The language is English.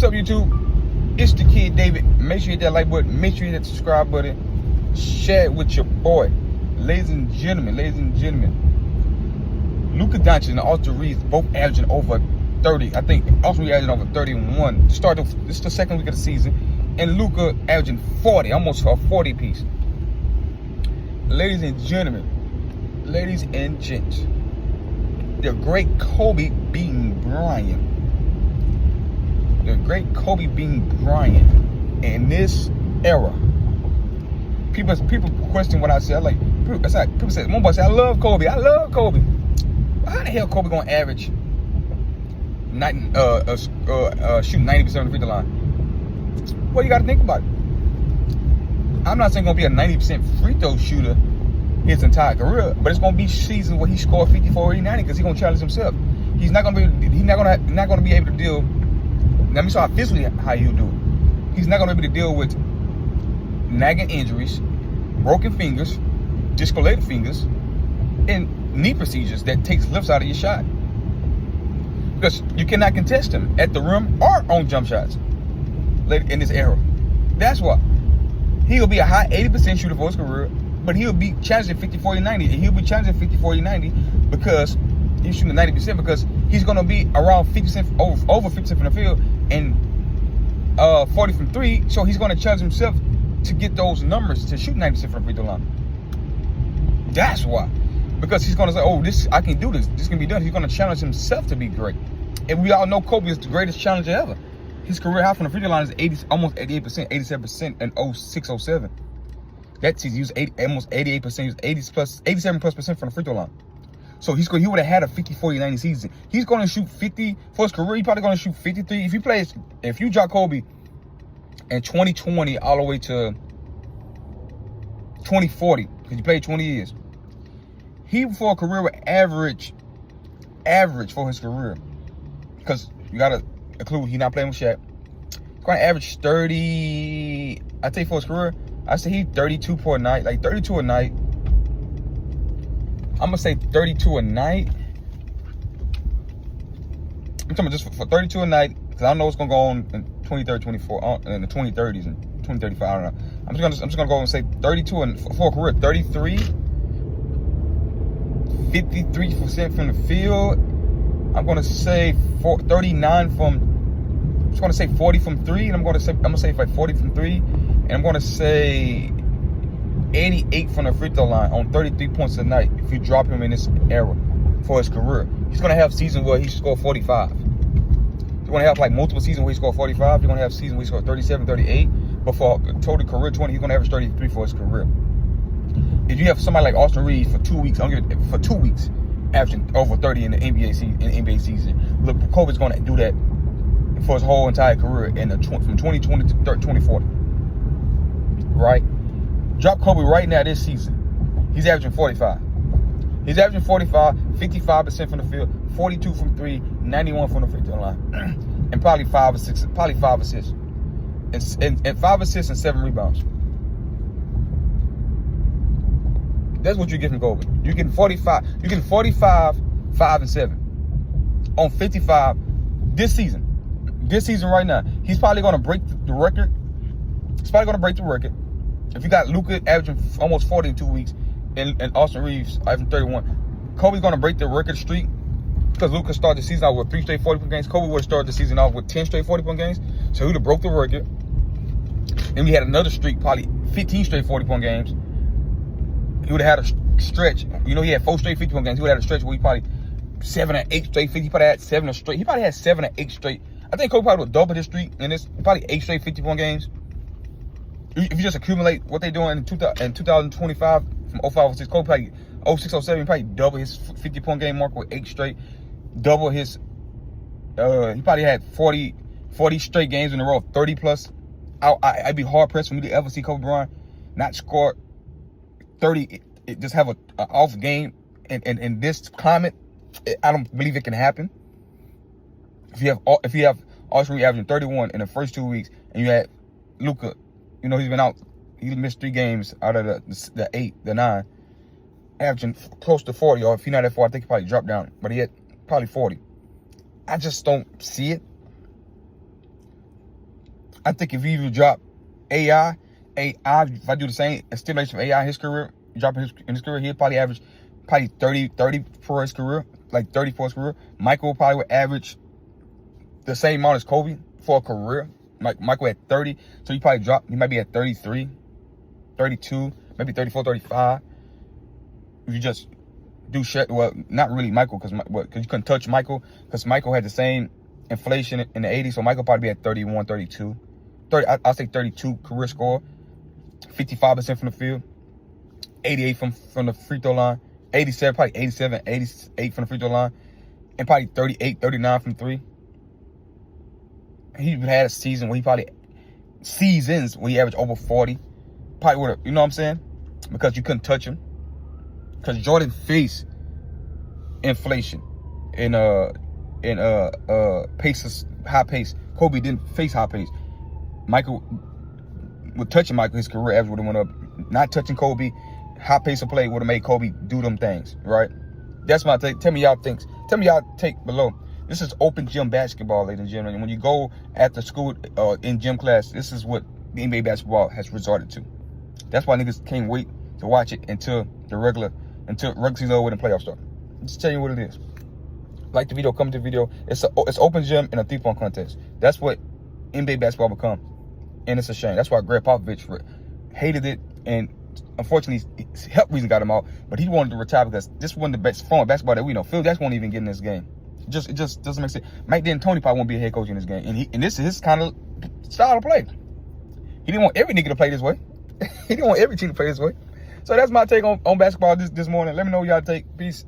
What's up, YouTube? It's the kid David. Make sure you hit that like button. Make sure you hit that subscribe button. Share it with your boy. Ladies and gentlemen, Luka and Austin Reaves both averaging over 30. I think Austin Reaves averaging over 31. This is the second week of the season, and Luka averaging 40, almost a 40 piece. Ladies and gentlemen, ladies and gents, the great Kobe beating Bryant. The great Kobe beating Bryant in this era. People question what I said. People say, one boy say, I love Kobe. How the hell Kobe gonna average shooting 90% of the free throw line? Well, you gotta think about it. I'm not saying gonna be a 90% free throw shooter his entire career, but it's gonna be seasons where he scored 54, 80, 90 because he's gonna challenge himself. He's not gonna be able to deal. Let me start physically how he'll do it. He's not gonna be able to deal with nagging injuries, broken fingers, dislocated fingers, and knee procedures that takes lifts out of your shot. Because you cannot contest him at the rim or on jump shots in this era. That's why. He'll be a high 80% shooter for his career, but he'll be challenging 50, 40, 90. And he'll be challenging 50, 40, 90 because he's shooting 90% because he's going to be around 50%, over 50% from the field and 40 from three. So he's going to challenge himself to get those numbers to shoot 90% from the free throw line. That's why. Because he's going to say, oh, I can do this. This can be done. He's going to challenge himself to be great. And we all know Kobe is the greatest challenger ever. His career high from the free throw line is almost 88%, 87% in 06, 07. That season, he was almost 88%. He was 87+% from the free throw line. So he would have had a 50, 40, 90 season. He's going to shoot 50 for his career. He's probably going to shoot 53. If you drop Kobe in 2020 all the way to 2040, because he played 20 years, he for a career would average for his career. Because you got to include he's not playing with Shaq. He's going to average 30. I say for his career, I say he's 32 per night, like 32 a night. I'm gonna say 32 a night. I'm talking about just for 32 a night, because I don't know what's gonna go on in 2030, 24, in the 2030s and 2035. I don't know. I'm just gonna go and say 32 and for a career, 33, 53% from the field. I'm gonna say 39 from. I'm just gonna say 40 from three, and I'm gonna say like 40 from three, and I'm gonna say 88 from the free throw line on 33 points a night if you drop him in this era for his career. He's going to have seasons where he score 45. He's going to have like multiple seasons where he score 45. He's going to have seasons where he score 37, 38. But for a total career 20, he's going to average 33 for his career. If you have somebody like Austin Reaves for 2 weeks, averaging over 30 in the NBA season. Look, Kobe's going to do that for his whole entire career from 2020 to 2040. Right? Drop Kobe right now this season. He's averaging 45. He's averaging 45, 55% from the field, 42 from three, 91 from the free throw line, and probably five assists, and 5 assists and 7 rebounds. That's what you get from Kobe. You get 45. You get 45, 5 and 7 on 55 this season. This season right now, he's probably going to break the record. If you got Luka averaging almost 40 in 2 weeks and Austin Reaves averaging 31, Kobe's going to break the record streak because Luka started the season off with 3 straight 40-point games. Kobe would have started the season off with 10 straight 40-point games. So he would have broke the record. And we had another streak, probably 15 straight 40-point games. He would have had a stretch. You know, he had 4 straight 50-point games. He would have had a stretch where he probably 7 or 8 straight 50. He probably had 7 or straight. He probably had 7 or 8 straight. I think Kobe probably would double his streak in this, probably 8 straight 50-point games. If you just accumulate what they're doing in 2025 from 05, 06, Kobe probably 06, 07, probably double his 50-point game mark with 8 straight. Double his, he probably had 40 straight games in a row, 30 plus. I'd be hard pressed for me to ever see Kobe Bryant not score 30, just have an off game in this climate. I don't believe it can happen. If you have Austin Reaves averaging 31 in the first 2 weeks, and you had Luka, you know, he's been out. He missed 3 games out of the 8, the 9, averaging close to 40. Or if he's not at 40, I think he probably dropped down. But he had probably 40. I just don't see it. I think if you even drop AI, if I do the same stimulation of AI in his career, in his career, he'll probably average 30 for his career, like 30 for his career. Michael probably would average the same amount as Kobe for a career. Michael had 30, so he might be at 33, 32, maybe 34, 35. If you just do shit, well, not really Michael, because you couldn't touch Michael, because Michael had the same inflation in the 80s, so Michael probably be at 31, 32. I'll say 32 career score, 55% from the field, 88 from the free throw line, 87, probably 87, 88 from the free throw line, and probably 38, 39 from three. He had a season where seasons where he averaged over 40. Probably would have, you know what I'm saying? Because you couldn't touch him. Because Jordan faced inflation in paces, high pace. Kobe didn't face high pace. Michael, with touching Michael, his career average would have went up. Not touching Kobe, high pace of play would have made Kobe do them things, right? That's my take. Tell me y'all thinks. Tell me y'all take below. This is open gym basketball, ladies and gentlemen. When you go after school in gym class, this is what the NBA basketball has resorted to. That's why niggas can't wait to watch it until regular season over and playoffs start. Just tell you what it is. Like the video, comment to the video. It's open gym and a 3-point contest. That's what NBA basketball become, and it's a shame. That's why Greg Popovich hated it, and unfortunately, health reason got him out. But he wanted to retire because this wasn't the best form of basketball that we know. Phil Jackson won't even get in this game. It just doesn't make sense. Mike D'Antoni probably won't be a head coach in this game, and this is his kind of style of play. He didn't want every nigga to play this way. He didn't want every team to play this way. So that's my take on basketball this morning. Let me know what y'all take. Peace.